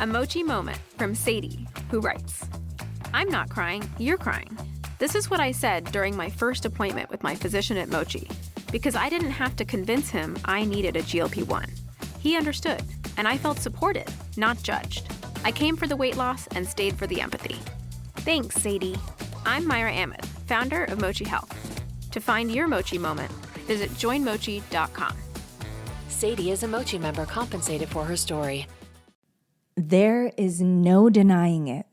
A Mochi Moment from Sadie, who writes, I'm not crying, you're crying. This is what I said during my first appointment with my physician at Mochi, because I didn't have to convince him I needed a GLP-1. He understood, and I felt supported, not judged. I came for the weight loss and stayed for the empathy. Thanks, Sadie. I'm Myra Ahmed, founder of Mochi Health. To find your Mochi Moment, visit joinmochi.com. Sadie is a Mochi member compensated for her story. There is no denying it.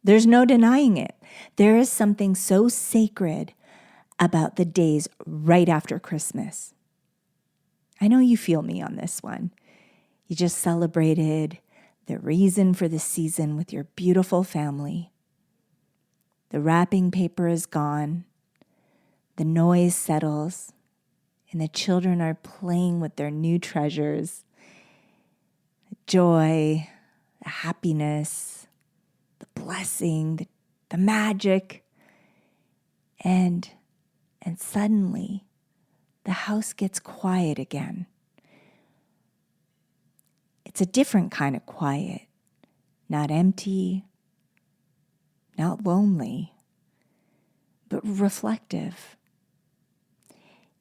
There's no denying it. There is something so sacred about the days right after Christmas. I know you feel me on this one. You just celebrated the reason for the season with your beautiful family. The wrapping paper is gone. The noise settles. And the children are playing with their new treasures. The joy, the happiness, the blessing, the magic. And suddenly, the house gets quiet again. It's a different kind of quiet. Not empty, not lonely, but reflective.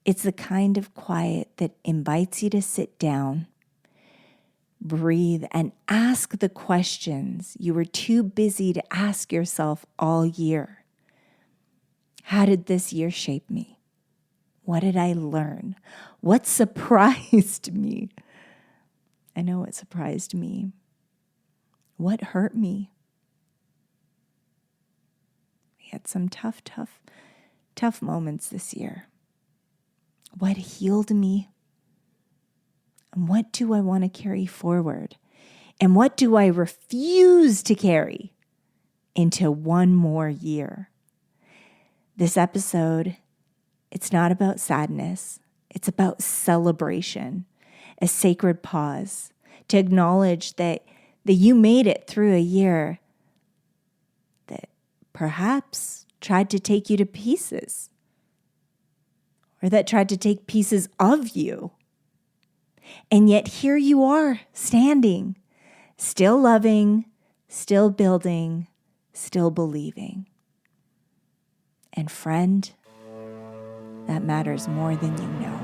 It's the kind of quiet that invites you to sit down, breathe, and ask the questions you were too busy to ask yourself all year. How did this year shape me? What did I learn? What surprised me? I know it surprised me. What hurt me? We had some tough moments this year. What healed me? And what do I want to carry forward? And what do I refuse to carry into one more year? This episode, it's not about sadness. It's about celebration, a sacred pause to acknowledge that you made it through a year that perhaps tried to take you to pieces, or that tried to take pieces of you. And yet here you are, standing, still loving, still building, still believing. And friend, that matters more than you know.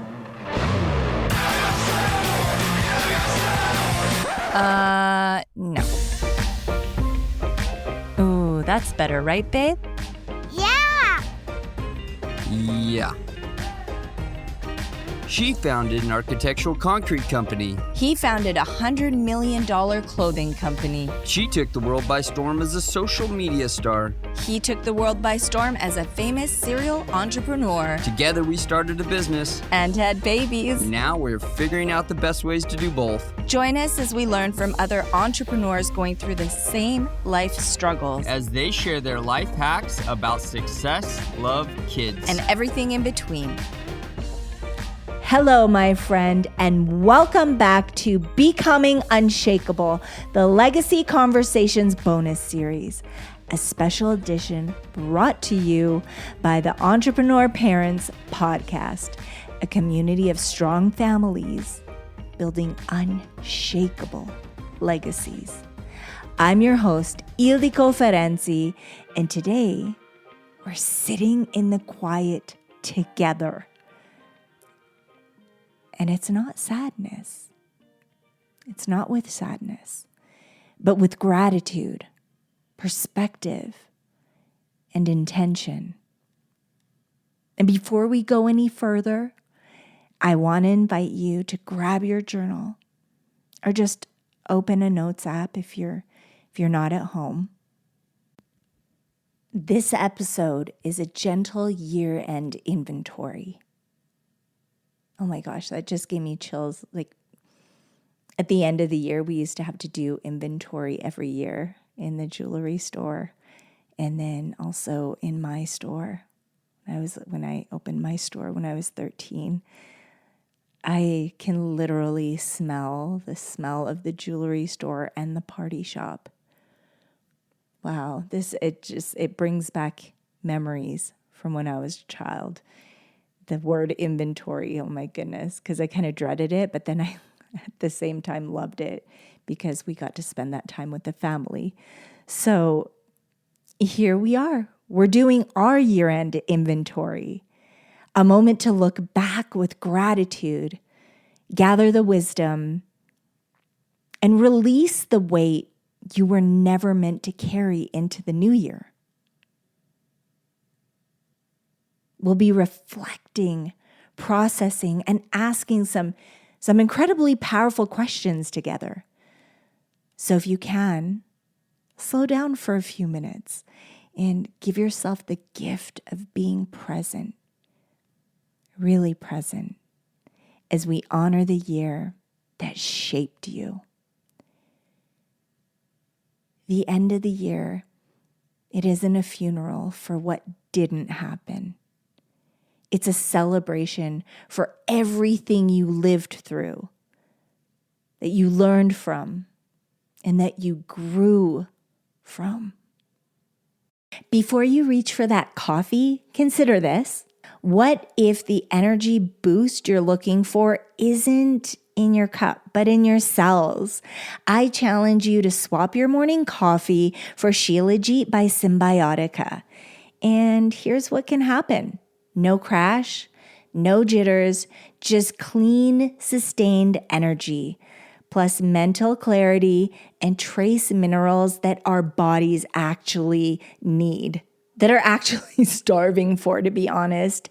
No. Ooh, that's better, right, babe? Yeah! Yeah. She founded an architectural concrete company. He founded a $100 million clothing company. She took the world by storm as a social media star. He took the world by storm as a famous serial entrepreneur. Together we started a business. And had babies. Now we're figuring out the best ways to do both. Join us as we learn from other entrepreneurs going through the same life struggles. As they share their life hacks about success, love, kids, and everything in between. Hello, my friend, and welcome back to Becoming Unshakable, the Legacy Conversations bonus series, a special edition brought to you by the Entrepreneur Parents Podcast, a community of strong families building unshakable legacies. I'm your host, Ildiko Ferenczi, and today we're sitting in the quiet together. And it's not sadness. It's not with sadness, but with gratitude, perspective, and intention. And before we go any further, I want to invite you to grab your journal or just open a notes app if you're not at home. This episode is a gentle year-end inventory. Oh my gosh, that just gave me chills. Like at the end of the year, we used to have to do inventory every year in the jewelry store and then also in my store. When I opened my store when I was 13, I can literally smell the smell of the jewelry store and the party shop. Wow, it brings back memories from when I was a child. The word inventory, oh my goodness, because I kind of dreaded it, but then at the same time loved it because we got to spend that time with the family. So here we are. We're doing our year-end inventory, a moment to look back with gratitude, gather the wisdom, and release the weight you were never meant to carry into the new year. We'll be reflecting, processing, and asking some incredibly powerful questions together. So if you can, slow down for a few minutes and give yourself the gift of being present, really present, as we honor the year that shaped you. The end of the year, it isn't a funeral for what didn't happen. It's a celebration for everything you lived through, that you learned from, and that you grew from. Before you reach for that coffee, consider this. What if the energy boost you're looking for isn't in your cup, but in your cells? I challenge you to swap your morning coffee for Shilajit by Symbiotica. And here's what can happen. No crash, no jitters, just clean, sustained energy, plus mental clarity and trace minerals that our bodies actually need, that are actually starving for, to be honest.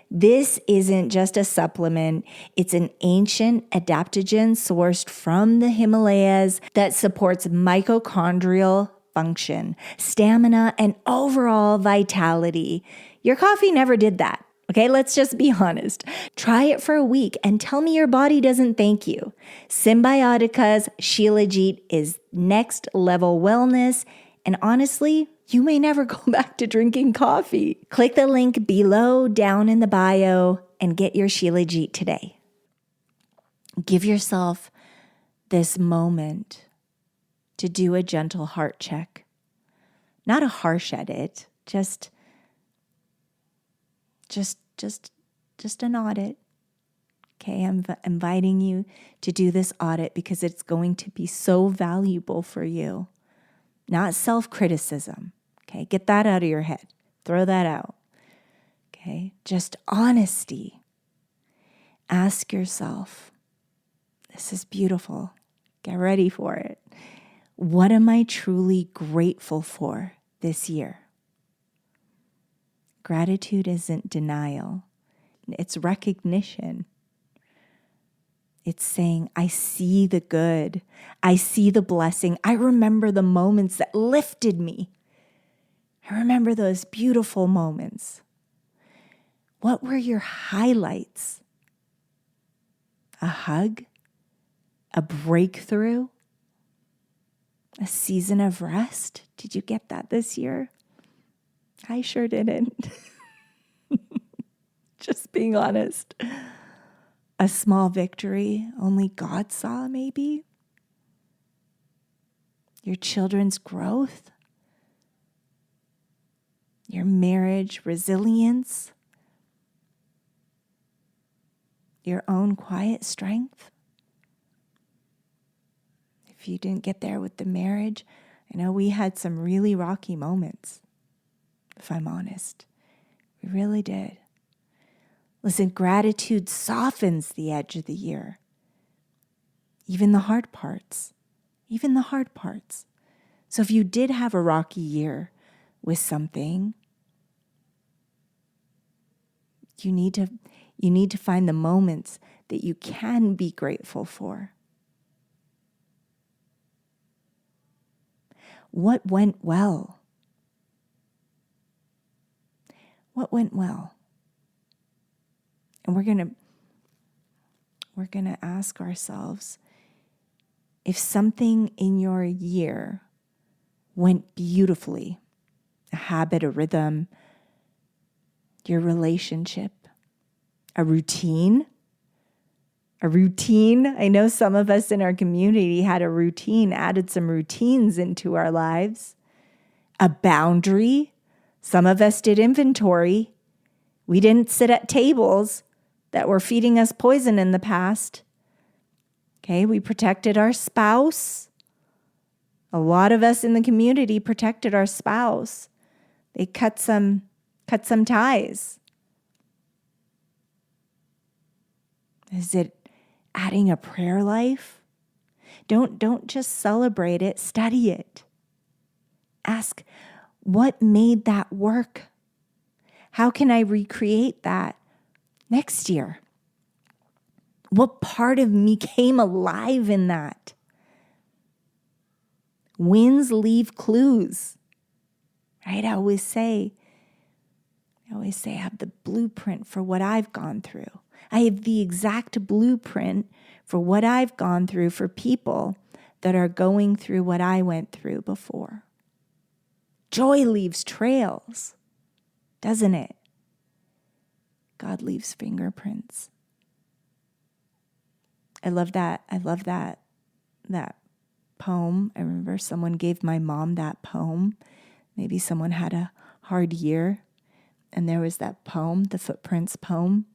This isn't just a supplement. It's an ancient adaptogen sourced from the Himalayas that supports mitochondrial function, stamina, and overall vitality. Your coffee never did that. Okay, let's just be honest. Try it for a week and tell me your body doesn't thank you. Symbiotica's Shilajit is next level wellness, and honestly, you may never go back to drinking coffee. Click the link below down in the bio and get your Shilajit today. Give yourself this moment to do a gentle heart check. Not a harsh edit, just an audit. Okay, I'm inviting you to do this audit because it's going to be so valuable for you. Not self-criticism. Okay, get that out of your head. Throw that out. Okay, just honesty. Ask yourself, this is beautiful. Get ready for it. What am I truly grateful for this year? Gratitude isn't denial. It's recognition. It's saying, I see the good. I see the blessing. I remember the moments that lifted me. I remember those beautiful moments. What were your highlights? A hug? A breakthrough? A season of rest? Did you get that this year? I sure didn't. Just being honest. A small victory only God saw, maybe? Your children's growth? Your marriage resilience? Your own quiet strength? If you didn't get there with the marriage, I know we had some really rocky moments, if I'm honest. We really did. Listen, gratitude softens the edge of the year. Even the hard parts. So if you did have a rocky year with something, you need to find the moments that you can be grateful for. What went well? What went well? And we're going to ask ourselves, if something in your year went beautifully, a habit, a rhythm, your relationship, a routine. I know some of us in our community had a routine, added some routines into our lives. A boundary. Some of us did inventory. We didn't sit at tables that were feeding us poison in the past. Okay, we protected our spouse. A lot of us in the community protected our spouse. They cut some ties. Is it adding a prayer life? Don't just celebrate it, study it. Ask, what made that work? How can I recreate that next year? What part of me came alive in that? Wins leave clues, right? I always say I have the blueprint for what I've gone through. I have the exact blueprint for what I've gone through for people that are going through what I went through before. Joy leaves trails, doesn't it? God leaves fingerprints. I love that poem. I remember someone gave my mom that poem. Maybe someone had a hard year, and there was that poem, the Footprints poem,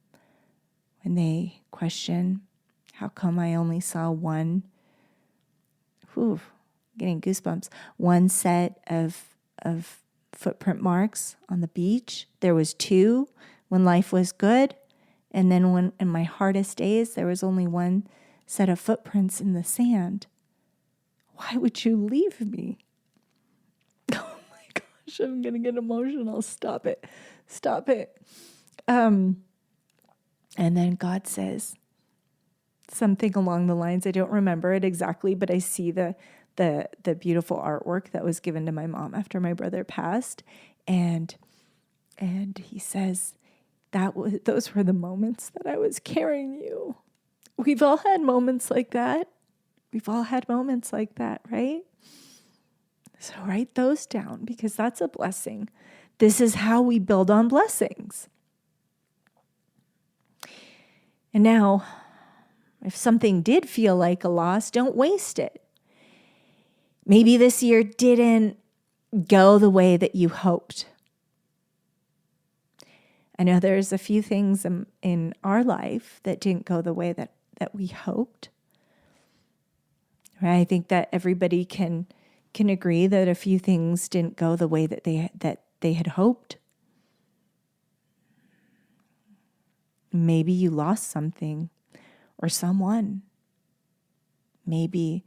when they question, how come I only saw one, getting goosebumps, one set of footprint marks on the beach. There was two when life was good, and then when in my hardest days, there was only one set of footprints in the sand. Why would you leave me? Oh my gosh, I'm going to get emotional. Stop it. And then God says something along the lines, I don't remember it exactly, but I see the beautiful artwork that was given to my mom after my brother passed. And he says, those were the moments that I was carrying you. We've all had moments like that. Right? So write those down, because that's a blessing. This is how we build on blessings. And now, if something did feel like a loss, don't waste it. Maybe this year didn't go the way that you hoped. I know there's a few things in our life that didn't go the way that we hoped. Right? I think that everybody can agree that a few things didn't go the way that they had hoped. Maybe you lost something or someone. Maybe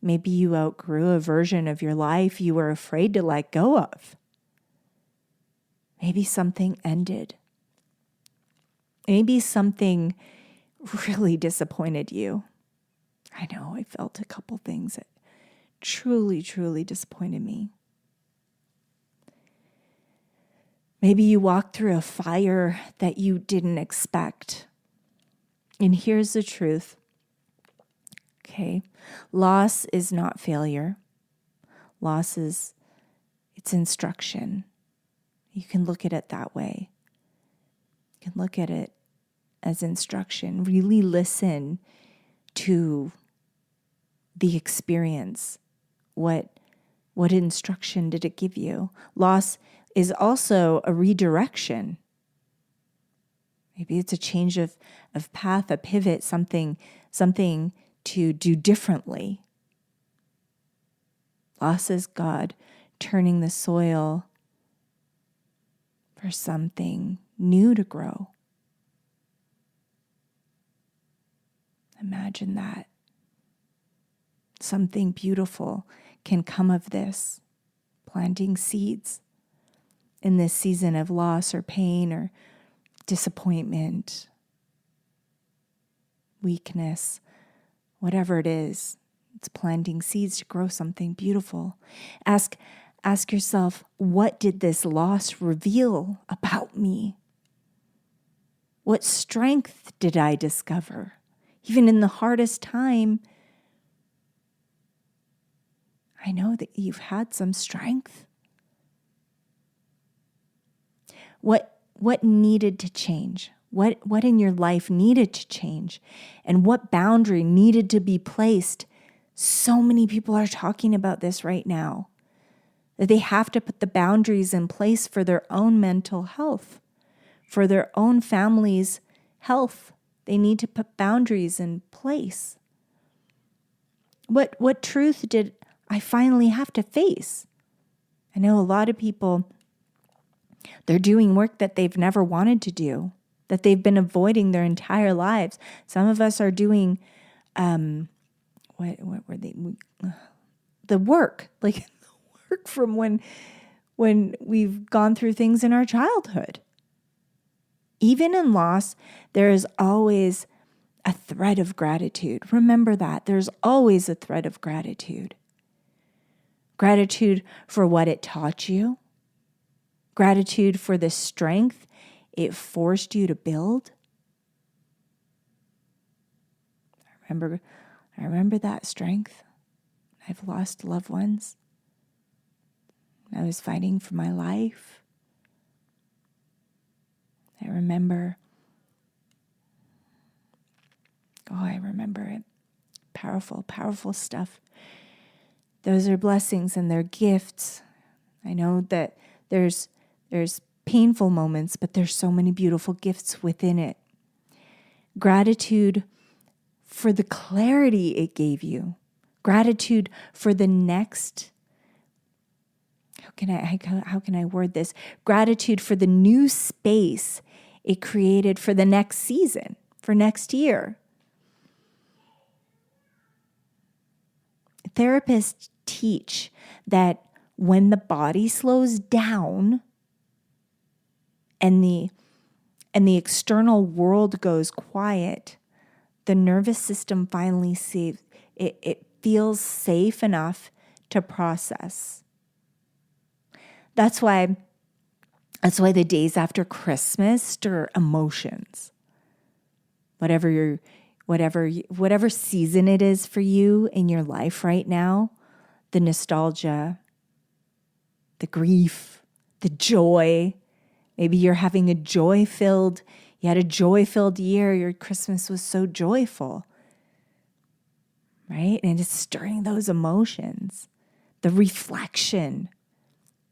you outgrew a version of your life you were afraid to let go of. Maybe something ended. Maybe something really disappointed you. I know I felt a couple things that truly, truly disappointed me. Maybe you walked through a fire that you didn't expect. And here's the truth. Okay, loss is not failure. Loss it's instruction. You can look at it that way. You can look at it as instruction. Really listen to the experience. What instruction did it give you? Loss is also a redirection. Maybe it's a change of path, a pivot, something to do differently. Loss is God turning the soil for something new to grow. Imagine that. Something beautiful can come of this, planting seeds in this season of loss or pain or disappointment, weakness, whatever it is. It's planting seeds to grow something beautiful. Ask yourself, what did this loss reveal about me? What strength did I discover? Even in the hardest time, I know that you've had some strength. What needed to change? What in your life needed to change? And what boundary needed to be placed? So many people are talking about this right now, that they have to put the boundaries in place for their own mental health, for their own family's health. They need to put boundaries in place. What truth did I finally have to face? I know a lot of people, they're doing work that they've never wanted to do, that they've been avoiding their entire lives. Some of us are doing, what were they? The work, like the work from when we've gone through things in our childhood. Even in loss, there is always a thread of gratitude. Remember that. There's always a thread of gratitude. Gratitude for what it taught you. Gratitude for the strength it forced you to build. I remember that strength. I've lost loved ones. I was fighting for my life. I remember it. Powerful, powerful stuff. Those are blessings and they're gifts. I know that there's painful moments, but there's so many beautiful gifts within it. Gratitude for the clarity it gave you. Gratitude for the next, how can I word this? Gratitude for the new space it created for the next season, for next year. Therapists teach that when the body slows down and the external world goes quiet, the nervous system finally it feels safe enough to process. That's why the days after Christmas stir emotions. Whatever season it is for you in your life right now, the nostalgia, the grief, the joy. Maybe you're having you had a joy-filled year. Your Christmas was so joyful, right? And it's stirring those emotions, the reflection,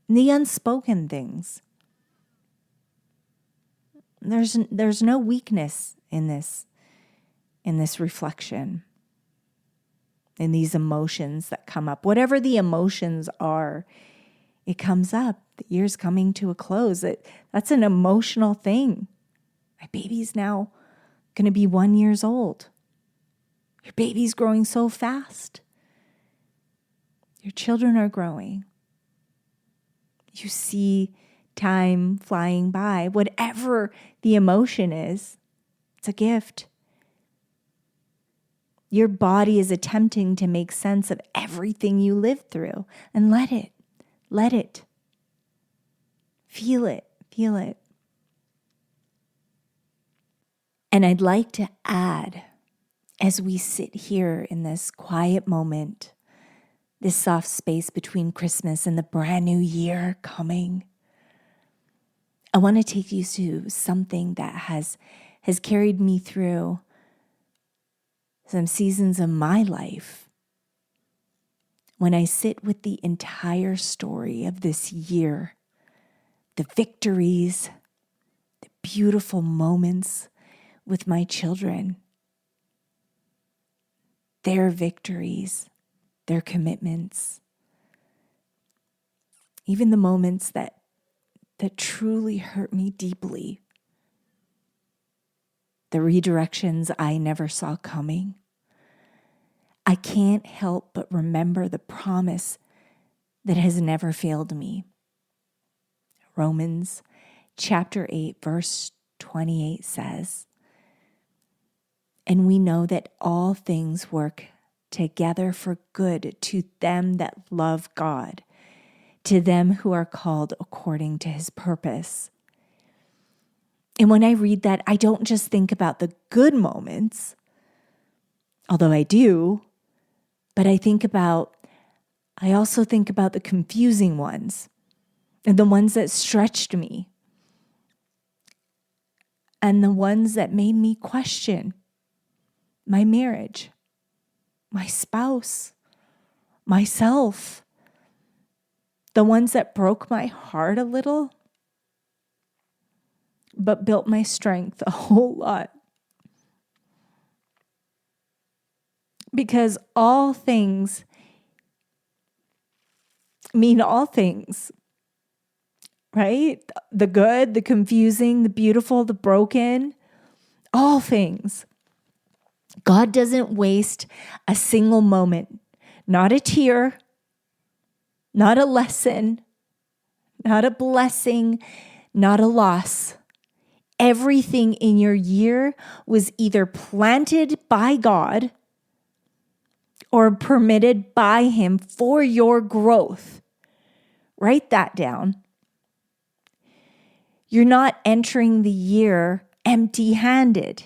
and the unspoken things. There's no weakness in this reflection, in these emotions that come up. Whatever the emotions are, it comes up. The year's coming to a close. That's an emotional thing. My baby's now going to be 1 year old. Your baby's growing so fast. Your children are growing. You see time flying by. Whatever the emotion is, it's a gift. Your body is attempting to make sense of everything you lived through, and let it. Feel it. And I'd like to add, as we sit here in this quiet moment, this soft space between Christmas and the brand new year coming, I want to take you to something that has carried me through some seasons of my life. When I sit with the entire story of this year, the victories, the beautiful moments with my children, their victories, their commitments, even the moments that truly hurt me deeply, the redirections I never saw coming, I can't help but remember the promise that has never failed me. Romans chapter 8, verse 28 says, "And we know that all things work together for good to them that love God, to them who are called according to his purpose." And when I read that, I don't just think about the good moments, although I do, but I also think about the confusing ones and the ones that stretched me and the ones that made me question my marriage, my spouse, myself, the ones that broke my heart a little, but built my strength a whole lot. because all things mean all things, right? The good, the confusing, the beautiful, the broken, all things. God doesn't waste a single moment, not a tear, not a lesson, not a blessing, not a loss. Everything in your year was either planted by God or permitted by Him for your growth. Write that down. You're not entering the year empty-handed.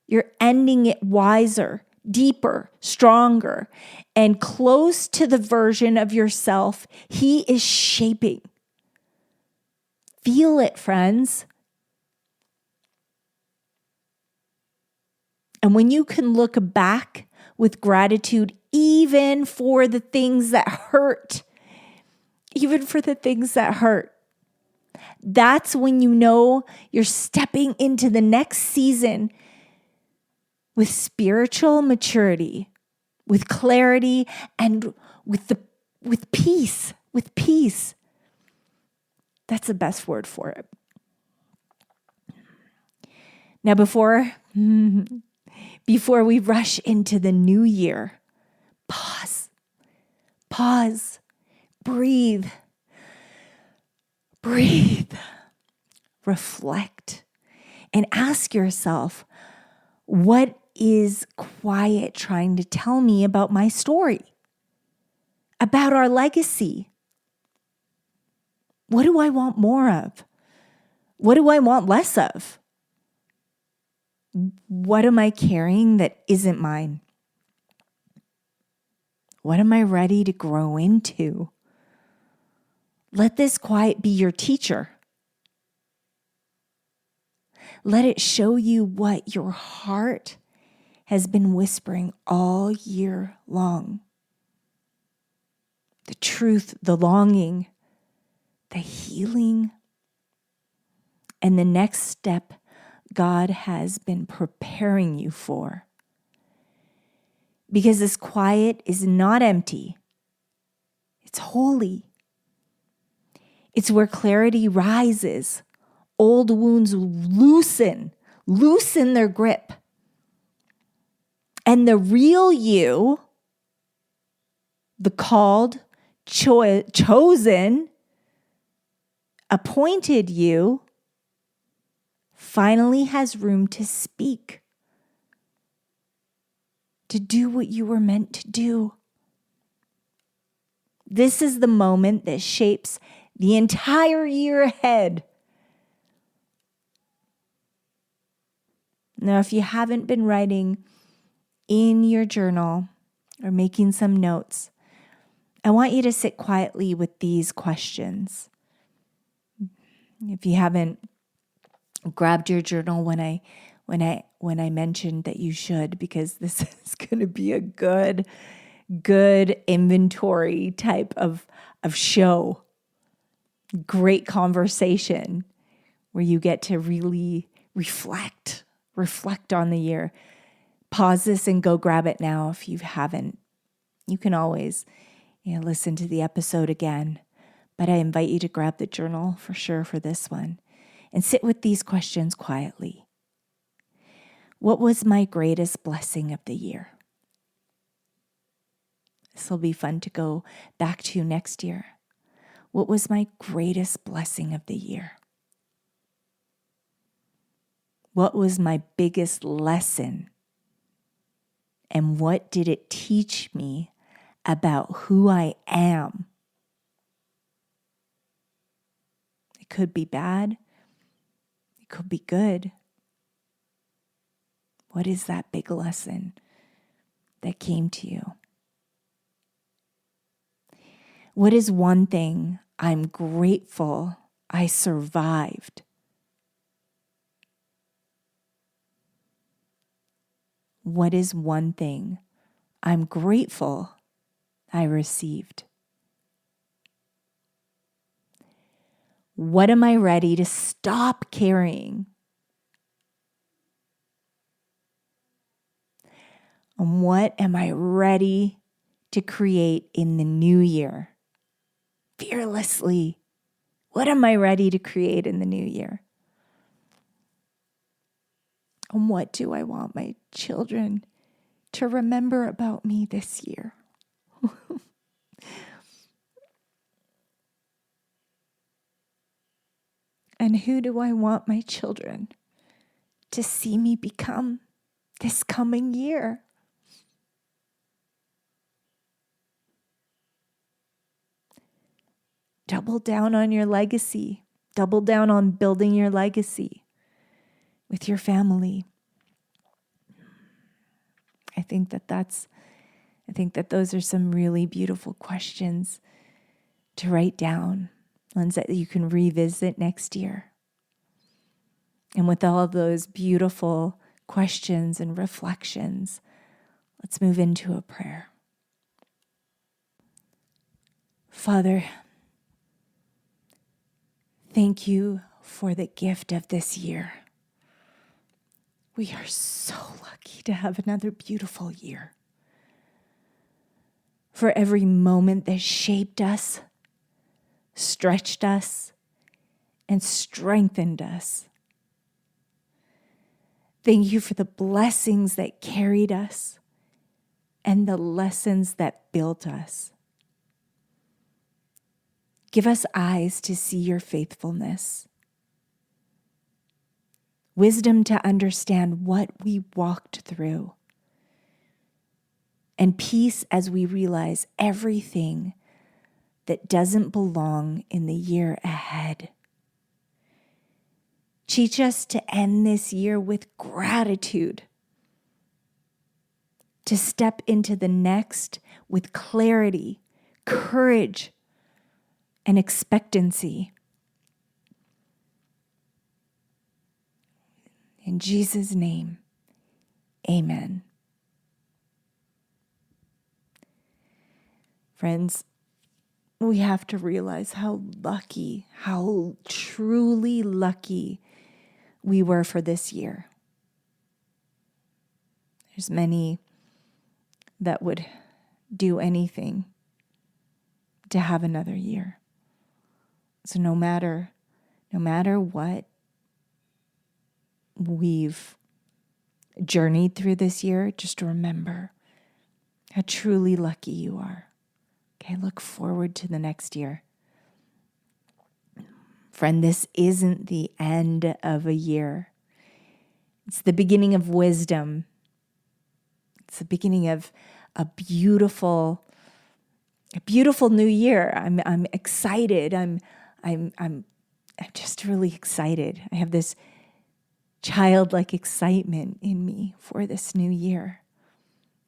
You're ending it wiser, deeper, stronger, and close to the version of yourself He is shaping. Feel it, friends. And when you can look back with gratitude, even for the things that hurt, that's when you know you're stepping into the next season with spiritual maturity, with clarity, and with peace. That's the best word for it. Now, before we rush into the new year, pause, breathe, reflect, and ask yourself, what is quiet trying to tell me about my story, about our legacy? What do I want more of? What do I want less of? What am I carrying that isn't mine? What am I ready to grow into? Let this quiet be your teacher. Let it show you what your heart has been whispering all year long. The truth, the longing, the healing, and the next step God has been preparing you for. Because this quiet is not empty. It's holy. It's where clarity rises. Old wounds loosen their grip. And the real you, the called, chosen, appointed you, finally has room to speak, to do what you were meant to do. This is the moment that shapes the entire year ahead. Now, if you haven't been writing in your journal or making some notes, I want you to sit quietly with these questions. If you haven't grabbed your journal when I mentioned that you should, because this is going to be a good inventory type of show. Great conversation where you get to really reflect on the year. Pause this and go grab it now if you haven't. You can always listen to the episode again, but I invite you to grab the journal for sure for this one and sit with these questions quietly. What was my greatest blessing of the year? This will be fun to go back to next year. What was my greatest blessing of the year? What was my biggest lesson? And what did it teach me about who I am? It could be bad. It could be good. What is that big lesson that came to you? What is one thing I'm grateful I survived? What is one thing I'm grateful I received? What am I ready to stop carrying? And what am I ready to create in the new year? Fearlessly. What am I ready to create in the new year? And what do I want my children to remember about me this year? And who do I want my children to see me become this coming year? Double down on your legacy. Double down on building your legacy with your family. I think that those are some really beautiful questions to write down, ones that you can revisit next year. And with all of those beautiful questions and reflections, let's move into a prayer. Father, thank you for the gift of this year. We are so lucky to have another beautiful year. For every moment that shaped us, stretched us, and strengthened us. Thank you for the blessings that carried us and the lessons that built us. Give us eyes to see your faithfulness, wisdom to understand what we walked through, and peace as we realize everything that doesn't belong in the year ahead. Teach us to end this year with gratitude, to step into the next with clarity, courage, and expectancy. In Jesus' name, amen. Friends, we have to realize how truly lucky we were for this year. There's many that would do anything to have another year. So no matter what we've journeyed through this year, just remember how truly lucky you are. Okay, look forward to the next year. Friend, this isn't the end of a year. It's the beginning of wisdom. It's the beginning of a beautiful new year. I'm excited. I'm just really excited. I have this childlike excitement in me for this new year.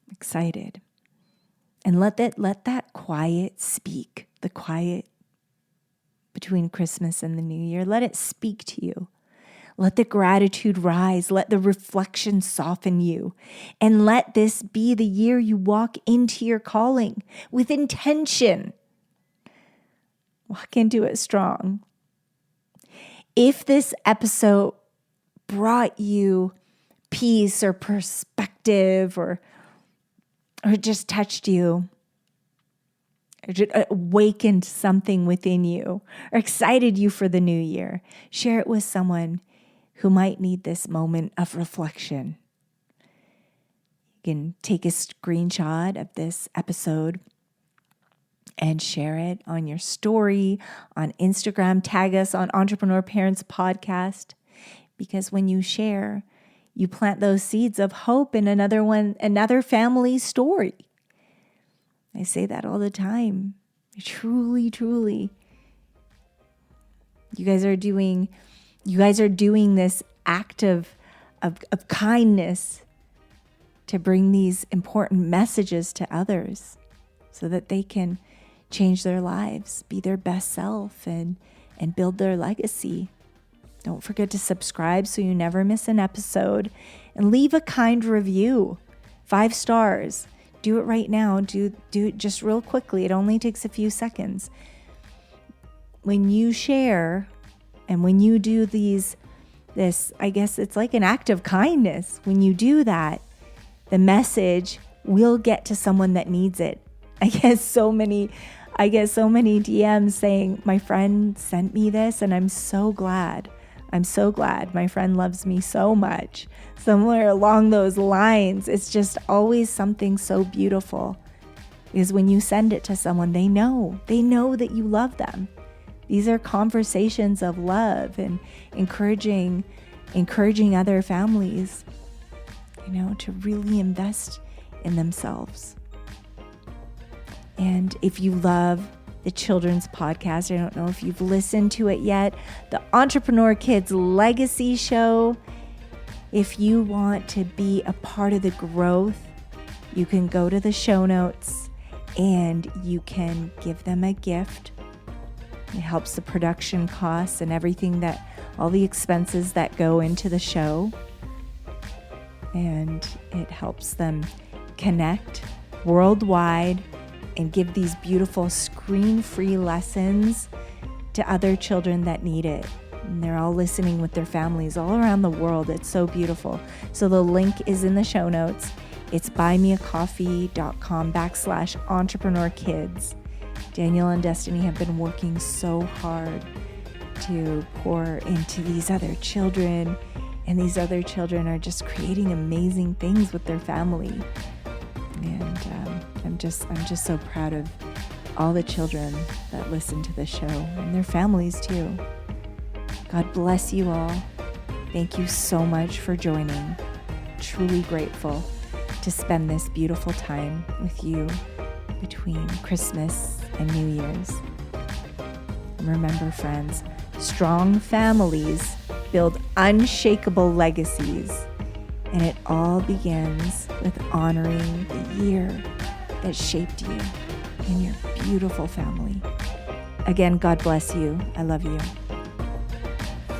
I'm excited. And let that quiet speak, the quiet between Christmas and the new year. Let it speak to you. Let the gratitude rise. Let the reflection soften you. And let this be the year you walk into your calling with intention. Walk into it strong. If this episode brought you peace or perspective or just touched you, or just awakened something within you, or excited you for the new year, share it with someone who might need this moment of reflection. You can take a screenshot of this episode and share it on your story, on Instagram, tag us on Entrepreneur Parents Podcast, because when you share, you plant those seeds of hope in another family's story. I say that all the time. Truly, truly. You guys are doing this act of kindness to bring these important messages to others so that they can change their lives, be their best self, and build their legacy. Don't forget to subscribe so you never miss an episode, and leave a kind review. 5 stars. Do it right now. Do it just real quickly. It only takes a few seconds. When you share and when you do this, I guess it's like an act of kindness. When you do that, the message will get to someone that needs it. I get so many DMs saying, my friend sent me this and I'm so glad. I'm so glad my friend loves me so much. Somewhere along those lines, it's just always something so beautiful. Because when you send it to someone, they know that you love them. These are conversations of love and encouraging other families, to really invest in themselves. And if you love the children's podcast, I don't know if you've listened to it yet, the Entrepreneur Kids Legacy Show. If you want to be a part of the growth, you can go to the show notes and you can give them a gift. It helps the production costs and all the expenses that go into the show. And it helps them connect worldwide and give these beautiful screen-free lessons to other children that need it. And they're all listening with their families all around the world. It's so beautiful. So the link is in the show notes. It's buymeacoffee.com/entrepreneurkids. Daniel and Destiny have been working so hard to pour into these other children, and these other children are just creating amazing things with their family. And I'm just so proud of all the children that listen to the show and their families too. God bless you all. Thank you so much for joining. Truly grateful to spend this beautiful time with you between Christmas and New Year's. And remember, friends, strong families build unshakable legacies. And it all begins with honoring the year that shaped you and your beautiful family. Again, God bless you. I love you.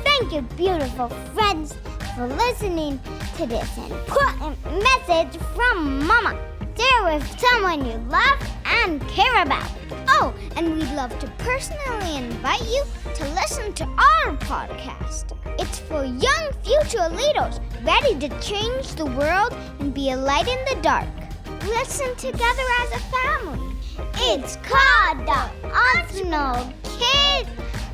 Thank you, beautiful friends, for listening to this important message from Mama. Share with someone you love and care about. Oh, and we'd love to personally invite you to listen to our podcast. It's for young future leaders ready to change the world and be a light in the dark. Listen together as a family. It's called the Entrepreneur Kids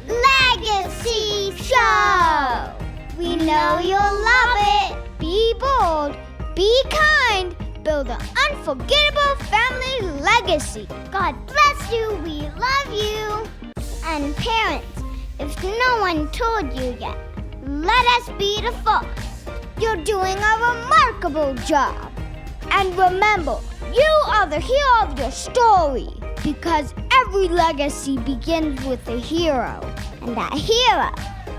Legacy Show. We know you'll love it. Be bold, be kind, build an unforgettable family legacy. God bless you. We love you. And parents, if no one told you yet, let us be the first. You're doing a remarkable job. And remember, you are the hero of your story, because every legacy begins with a hero, and that hero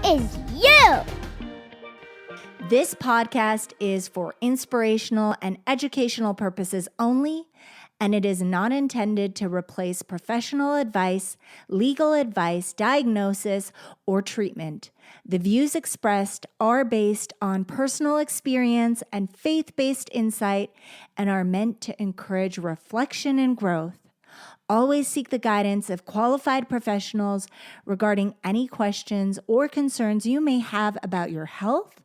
is you. This podcast is for inspirational and educational purposes only, and it is not intended to replace professional advice, legal advice, diagnosis, or treatment. The views expressed are based on personal experience and faith-based insight and are meant to encourage reflection and growth. Always seek the guidance of qualified professionals regarding any questions or concerns you may have about your health,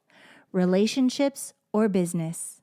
relationships, or business.